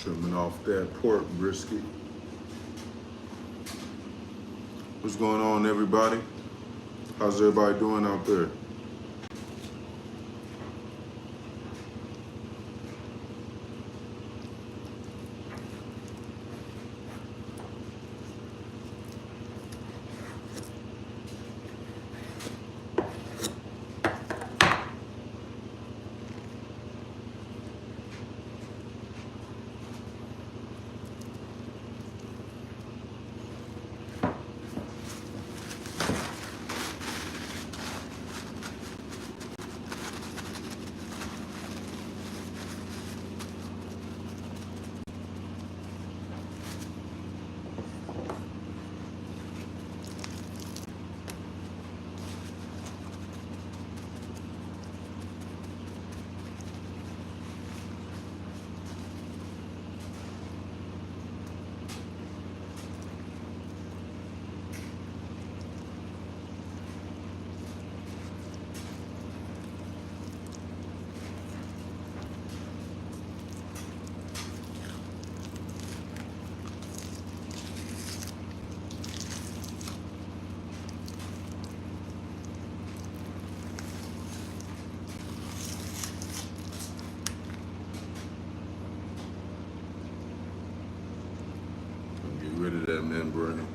Trimming off that pork brisket. What's going on, everybody? How's everybody doing out there? Get rid of that membrane.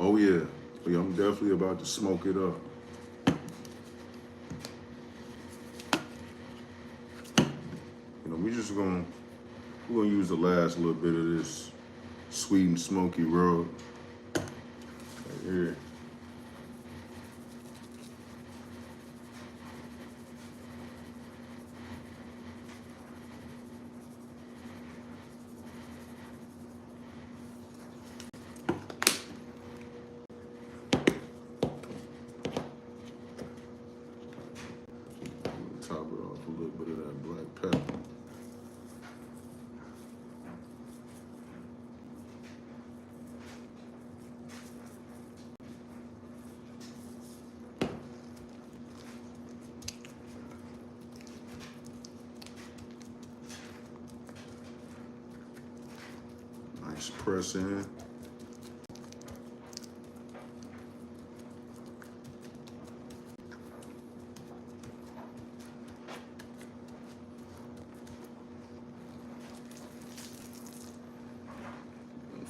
Oh yeah. Yeah, I'm definitely about to smoke it up. You know, we're gonna use the last little bit of this sweet and smoky rub right here. top it off a little bit of that black pepper. Nice press in.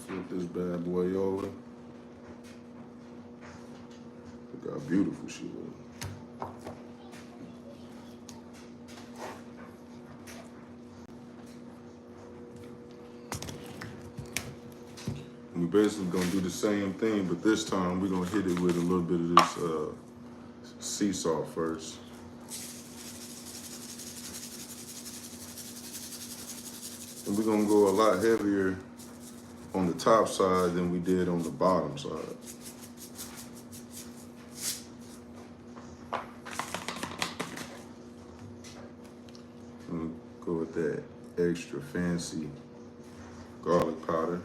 Flip this bad boy over. Look how beautiful she was. We basically gonna do the same thing, but this time we're gonna hit it with a little bit of this sea salt first. And we're gonna go a lot heavier on the top side than we did on the bottom side. And go with that extra fancy garlic powder.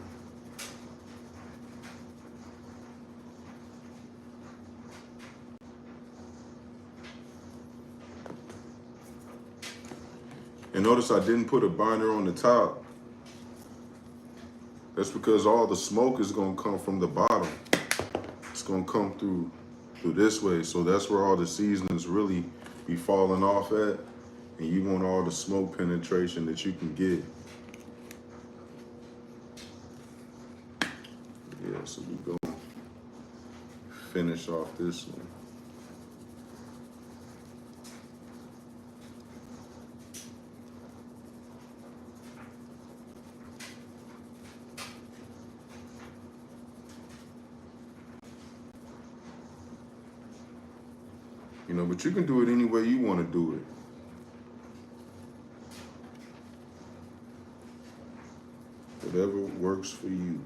And notice I didn't put a binder on the top. That's because all the smoke is gonna come from the bottom. It's gonna come through this way. So that's where all the seasonings really be falling off at. And you want all the smoke penetration that you can get. Yeah, so we go finish off this one. You know, but you can do it any way you want to do it. Whatever works for you.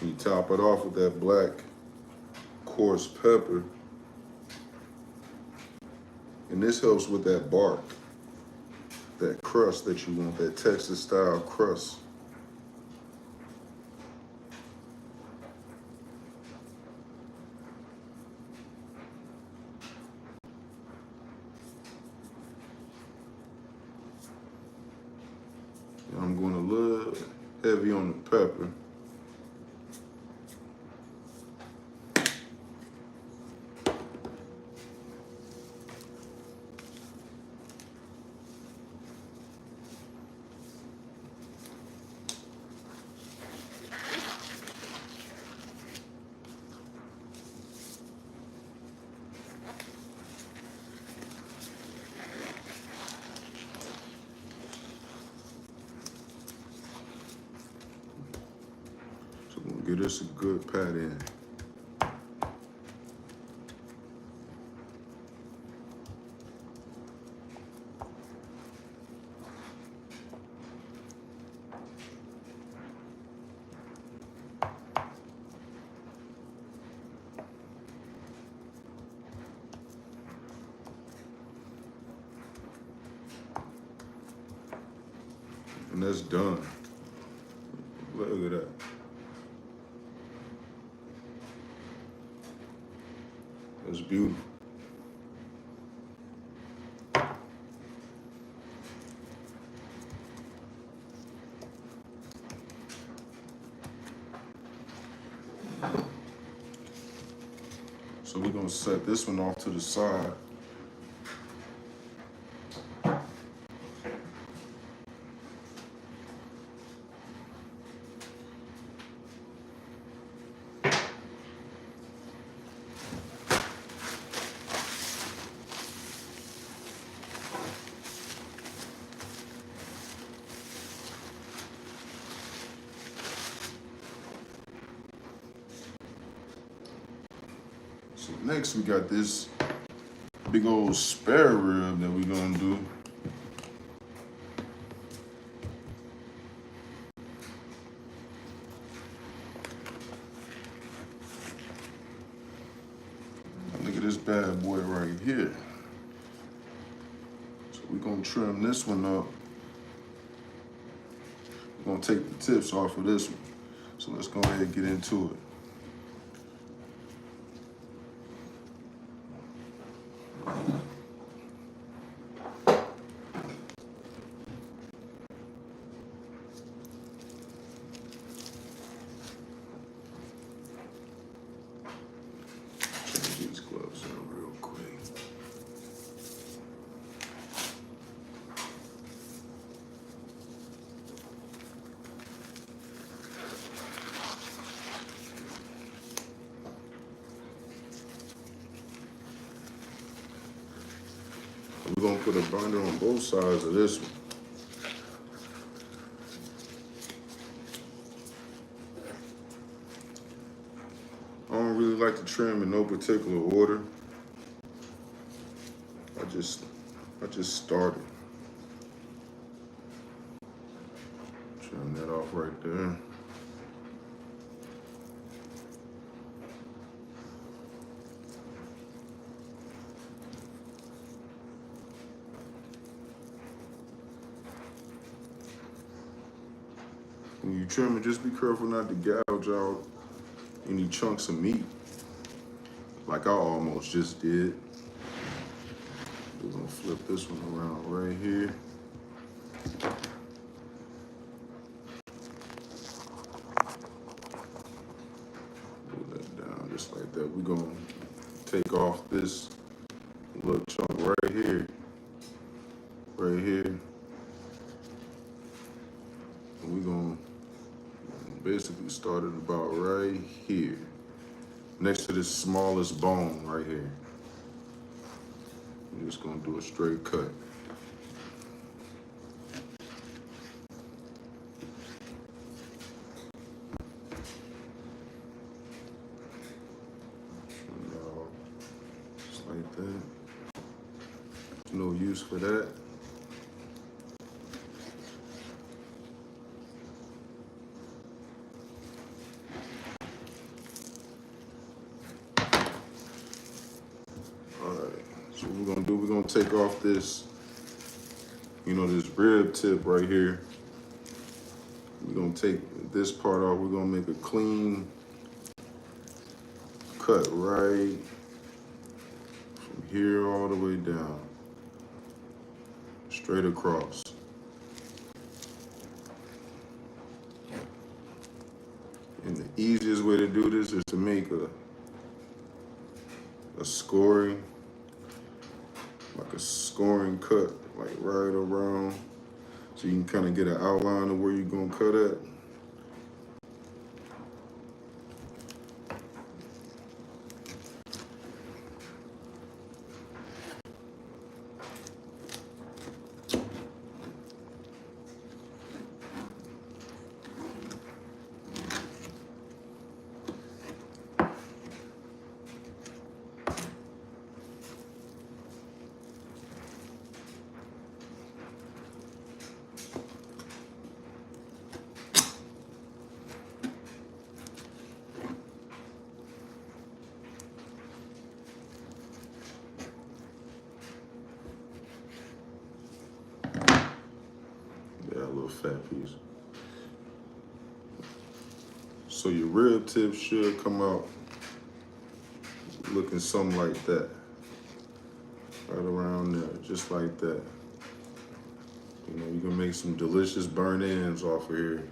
You top it off with that black coarse pepper. And this helps with that bark, that crust that you want, that Texas style crust. And I'm going a little heavy on the pepper. Give this a good pat in. And that's done. Look at that. That's beautiful. So we're gonna set this one off to the side. So next we got this big old spare rib that we're gonna do. Look at this bad boy right here. So we're gonna trim this one up. We're gonna take the tips off of this one. So let's go ahead and get into it. Check these gloves out real quick. We're gonna put a binder on both sides of this one. I don't really like to trim in no particular order. I just started. Trim that off right there. When you trim it, just be careful not to gouge out any chunks of meat, like I almost just did. We're gonna flip this one around right here. Pull that down just like that. We're gonna take off this little chunk right here. Right here. And we're gonna basically start it about right here. Next to this smallest bone right here. I'm just gonna do a straight cut. Just like that. No use for that. So what we're gonna do, we're gonna take off this, this rib tip right here. We're gonna take this part off. We're gonna make a clean cut right from here all the way down, straight across. And the easiest way to do this is to make a scoring, like a scoring cut, like right around, so you can kind of get an outline of where you're gonna cut at. Yeah, a little fat piece. So your rib tip should come out looking something like that. Right around there, just like that. You can make some delicious burnt ends off of here.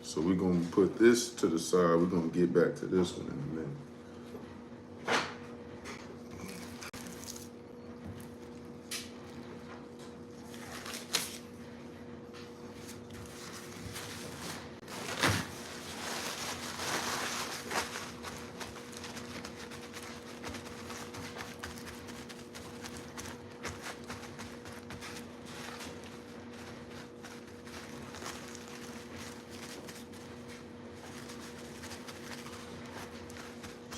So we're gonna put this to the side. We're gonna get back to this one in a minute.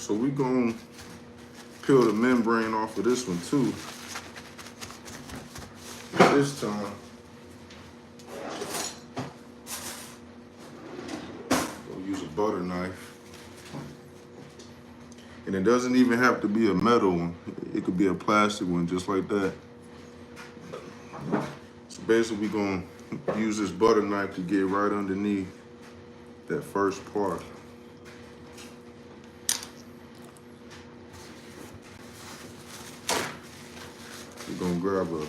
so we're gonna peel the membrane off of this one too. This time, we'll use a butter knife. And it doesn't even have to be a metal one. It could be a plastic one, just like that. So basically, we're gonna use this butter knife to get right underneath that first part. We're gonna grab a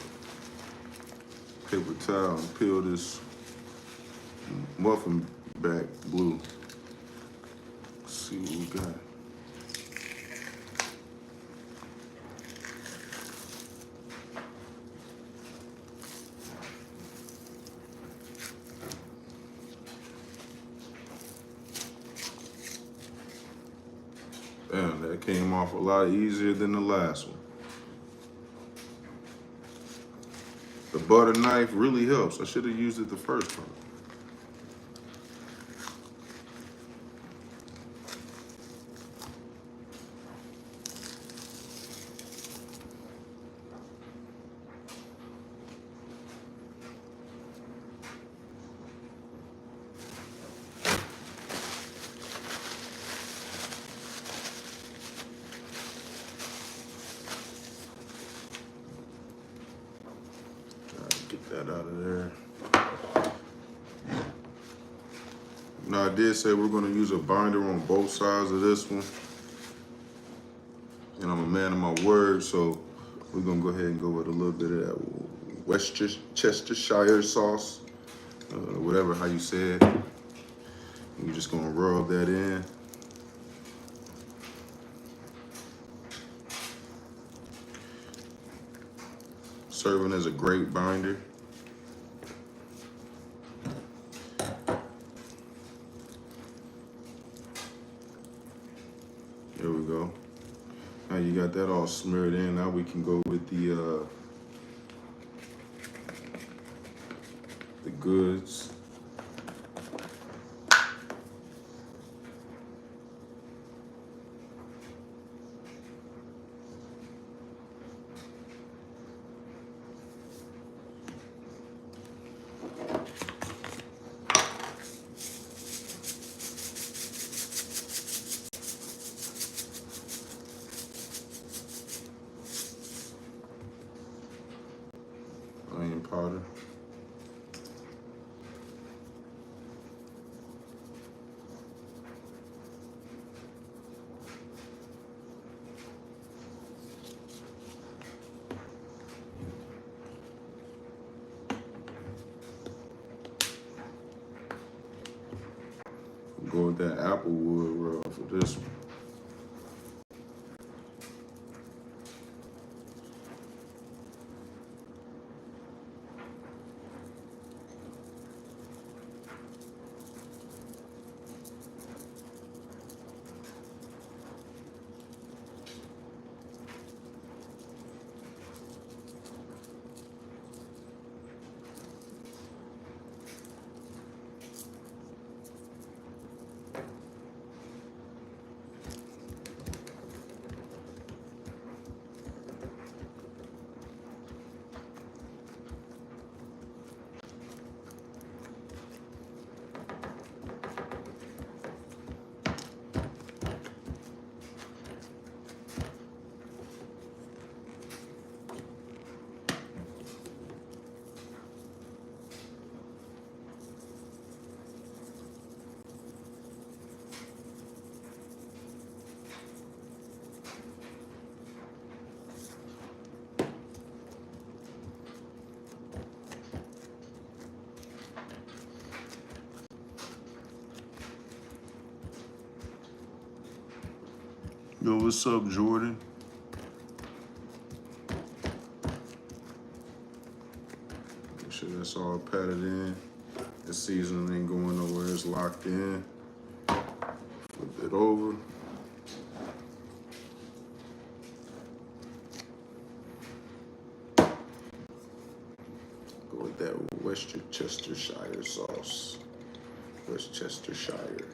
paper towel and peel this muffin back blue. Let's see what we got. Damn, that came off a lot easier than the last one. The butter knife really helps. I should have used it the first time. Get that out of there. Now, I did say we're going to use a binder on both sides of this one. And I'm a man of my word, so we're going to go ahead and go with a little bit of that Worcestershire sauce, whatever how you say it. And we're just going to rub that in. Serving as a great binder. There we go. Now you got that all smeared in. Now we can go with the goods. Onion powder. Go with that applewood rub for this one. Yo, what's up, Jordan? Make sure that's all patted in. The seasoning ain't going nowhere, it's locked in. Flip it over. Go with that Worcestershire sauce. Worcestershire.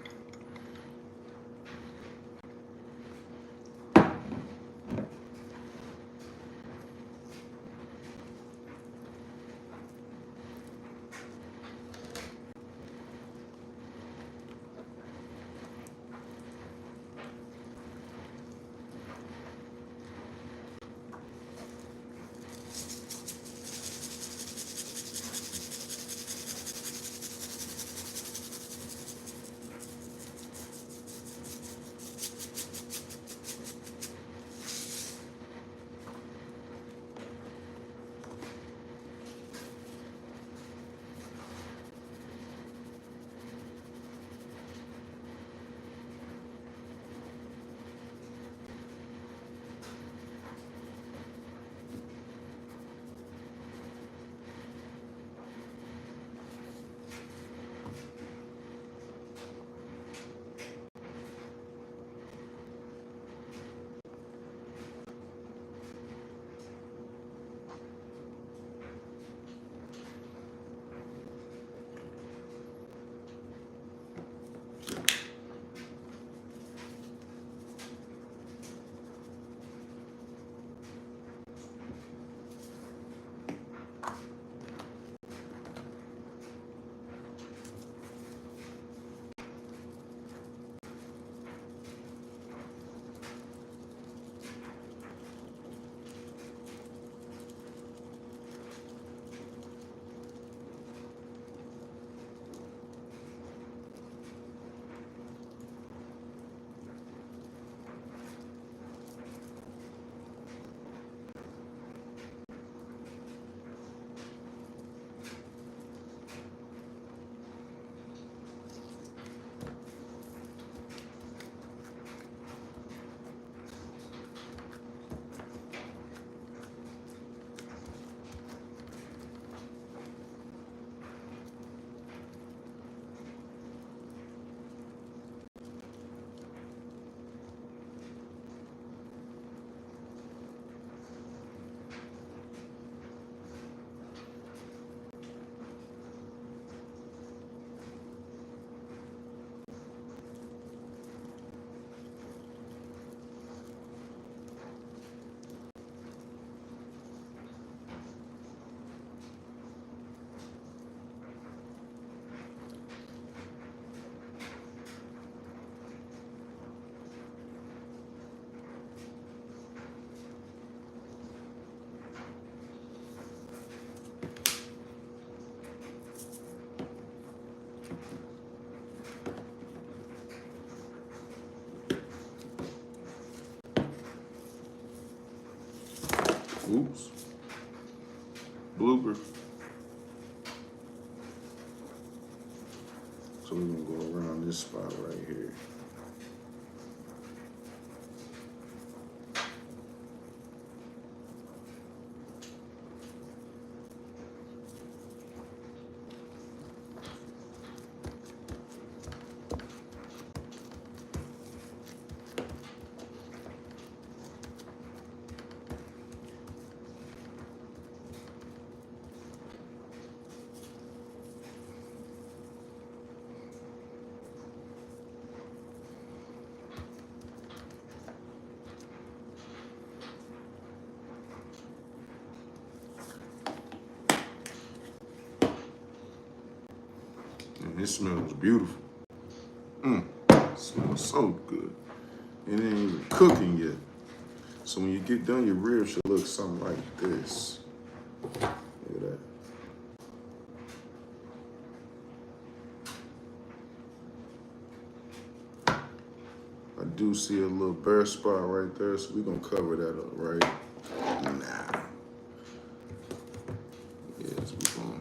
Oops. Blooper. So we're gonna go around this spot right here. And it smells beautiful. It smells so good. It ain't even cooking yet. So when you get done, your ribs should look something like this. Look at that. I do see a little bare spot right there, so we're gonna cover that up right now. Yes, we're going.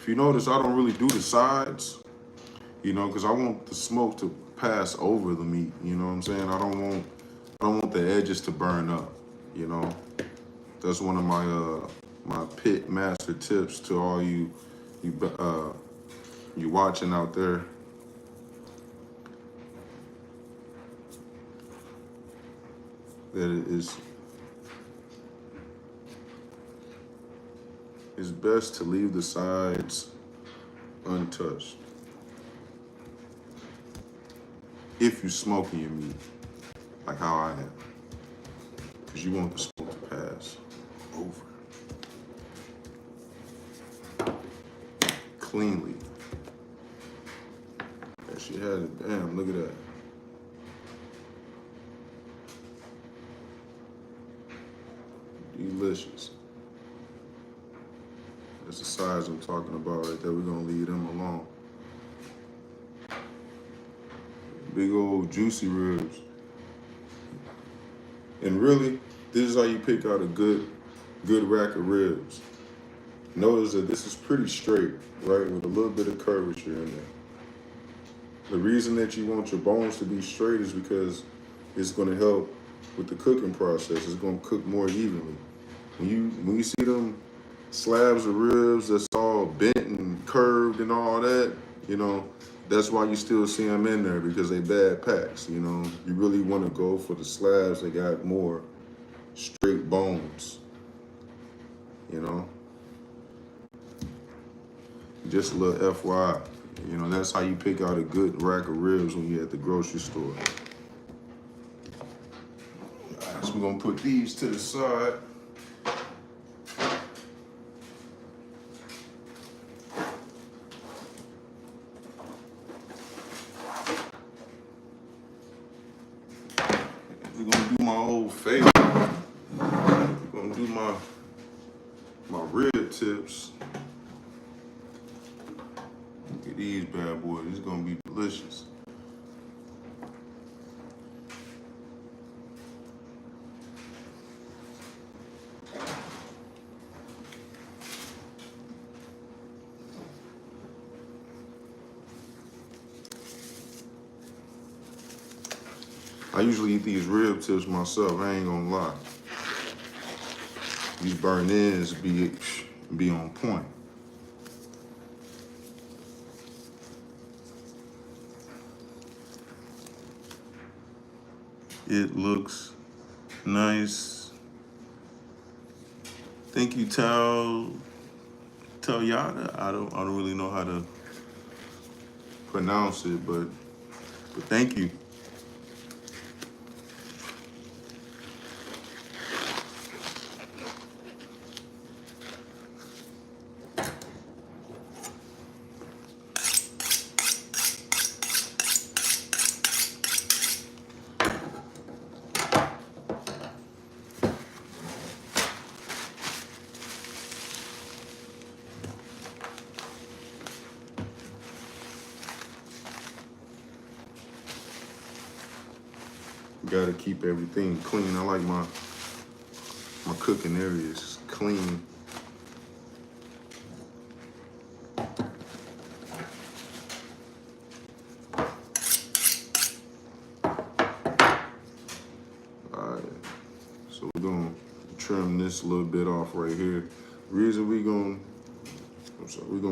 If you notice, I don't really do the sides, you know, because I want the smoke to pass over the meat. You know what I'm saying? I don't want the edges to burn up. You know, that's one of my my pit master tips to all you watching out there. That it is. It's best to leave the sides untouched if you're smoking your meat, like how I am, because you want the smoke to pass over cleanly. There she had it. Damn, look at that. Delicious. That's the size I'm talking about right there. We're gonna leave them alone. Big old juicy ribs. And really, this is how you pick out a good rack of ribs. Notice that this is pretty straight, right, with a little bit of curvature in there. The reason that you want your bones to be straight is because it's gonna help with the cooking process. It's gonna cook more evenly. When you see them slabs of ribs that's all bent and curved and all that, you know, that's why you still see them in there, because they bad packs, you know. You really want to go for the slabs that got more straight bones, you know. Just a little FYI, you know, that's how you pick out a good rack of ribs when you're at the grocery store. All right, so we're gonna put these to the side. We're gonna do my old favorite. We're gonna do my rib tips. Look at these bad boys. It's gonna be delicious. I usually eat these rib tips myself. I ain't gonna lie. These burnt ends be on point. It looks nice. Thank you, Yada. I don't really know how to pronounce it, but thank you. Gotta keep everything clean. I like my cooking areas clean. Alright, so we're gonna trim this little bit off right here. The reason we're gonna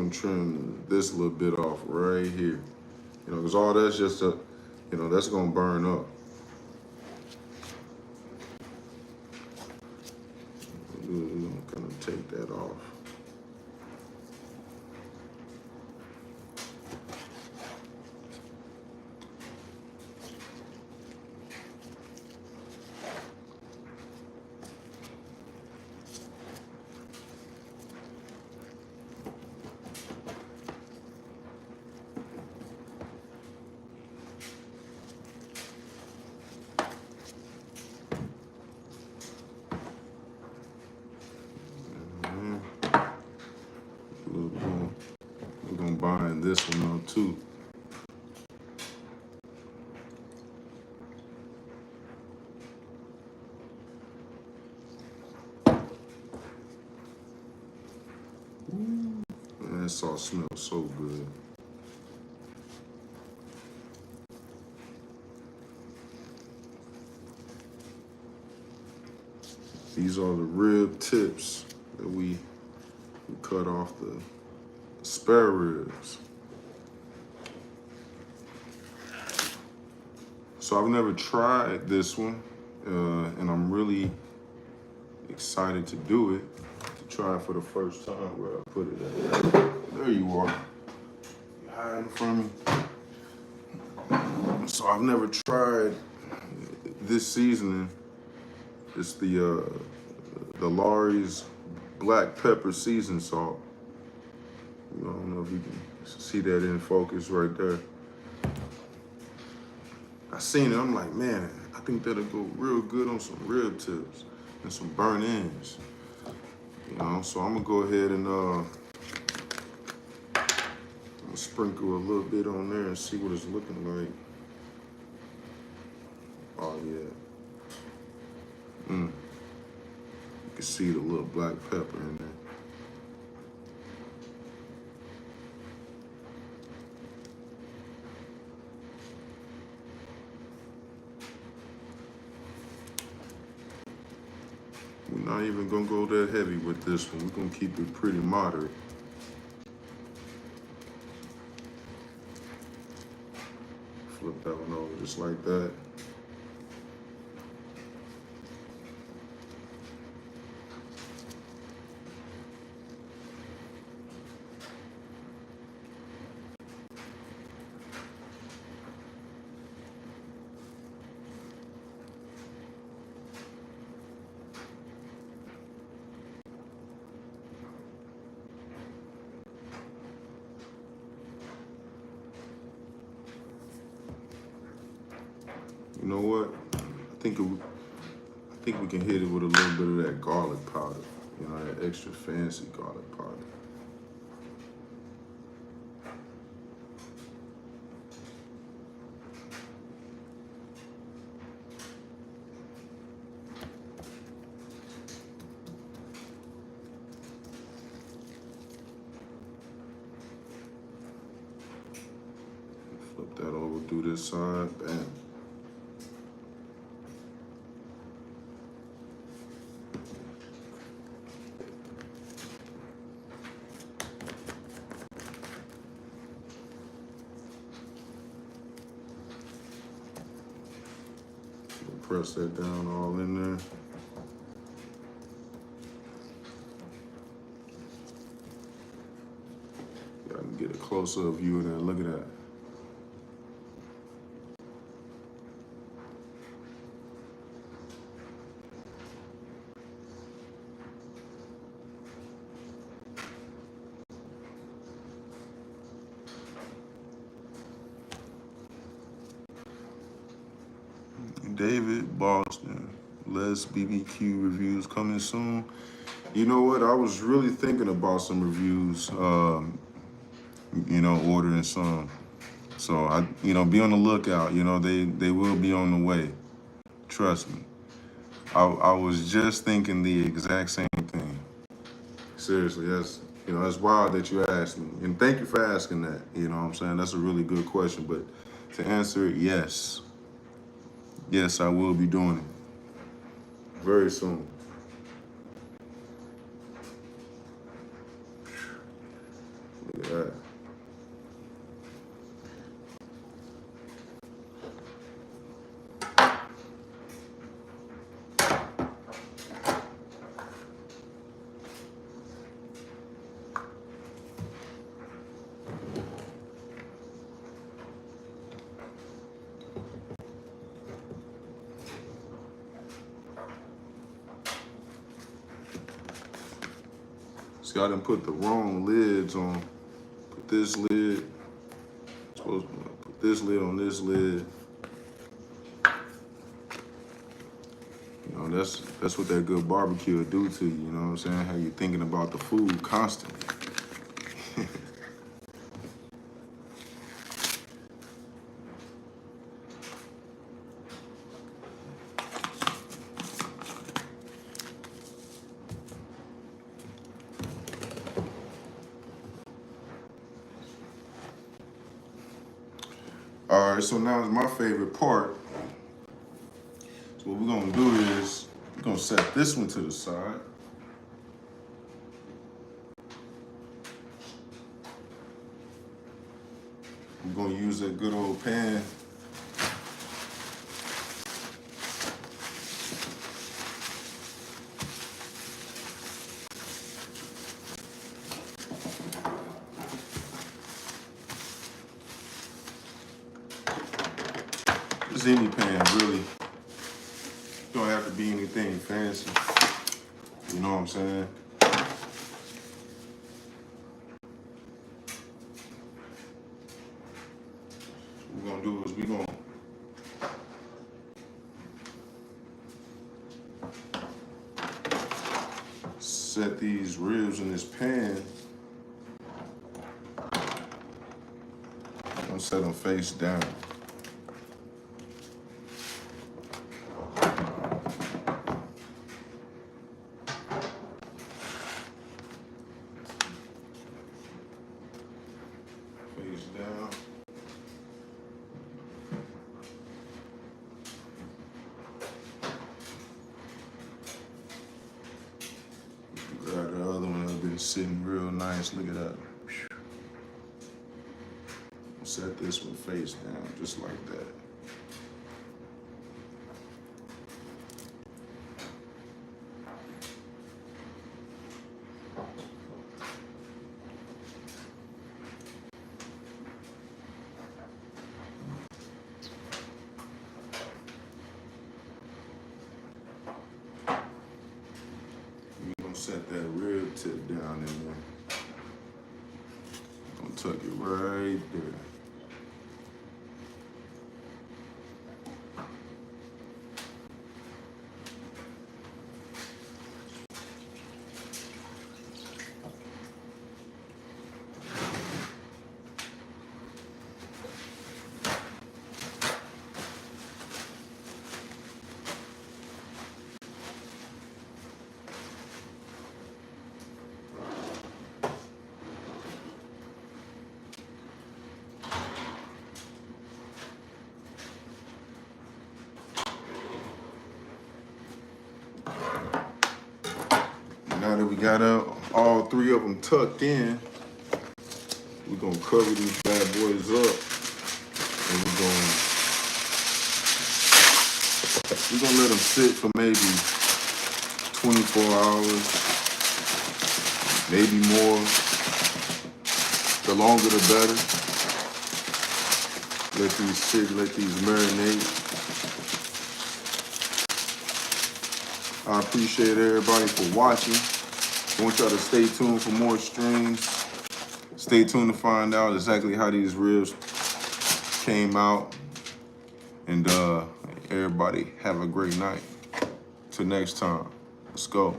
trim this little bit off right here. You know, because all that's just that's gonna burn up. We're gonna kind of take that off. We're gonna bind this one up too. Man, that sauce smells so good. These are the rib tips that we cut off the spare ribs. So I've never tried this one, and I'm really excited to do it, to try it for the first time. Where I put it at. There you are. You're hiding from me. So I've never tried this seasoning. It's the Lawry's black pepper seasoned salt. I don't know if you can see that in focus right there. I seen it, I'm like, man, I think that'll go real good on some rib tips and some burnt ends. You know, so I'm gonna go ahead and I'm gonna sprinkle a little bit on there and see what it's looking like. Oh yeah. You can see the little black pepper in there. We're not even gonna go that heavy with this one. We're gonna keep it pretty moderate. Flip that one over just like that. You know what? I think we can hit it with a little bit of that garlic powder. You know, that extra fancy garlic powder. Flip that over through this side. Bam. Press that down all in there. I can get a closer view of that. Look at that. David Boston, less BBQ reviews coming soon. You know what? I was really thinking about some reviews, ordering some. So be on the lookout. You know, they will be on the way. Trust me. I was just thinking the exact same thing. Seriously, that's wild that you asked me. And thank you for asking that. You know what I'm saying? That's a really good question. But to answer it, yes. Yes, I will be doing it very soon. Look at that. See, I done put the wrong lids on. Put this lid. Supposed to put this lid on this lid. You know, that's what that good barbecue will do to you. You know what I'm saying? How you thinking about the food constantly. All right, so now is my favorite part. So what we're gonna do is we're gonna set this one to the side. We're gonna use that good old pan. Just any pan, really. Don't have to be anything fancy. You know what I'm saying? What we're gonna do is we're gonna set these ribs in this pan. I'm gonna set them face down. Face down. Grab the other one that's been sitting real nice. Look at that. Set this one face down, just like that. We're gonna set that rib tip down in there. Gonna tuck it right there. Now that we got all three of them tucked in, we're gonna cover these bad boys up, and we're gonna let them sit for maybe 24 hours, maybe more. The longer the better. Let these sit, let these marinate. I appreciate everybody for watching. I want y'all to stay tuned for more streams. Stay tuned to find out exactly how these ribs came out. And everybody have a great night. Till next time, let's go.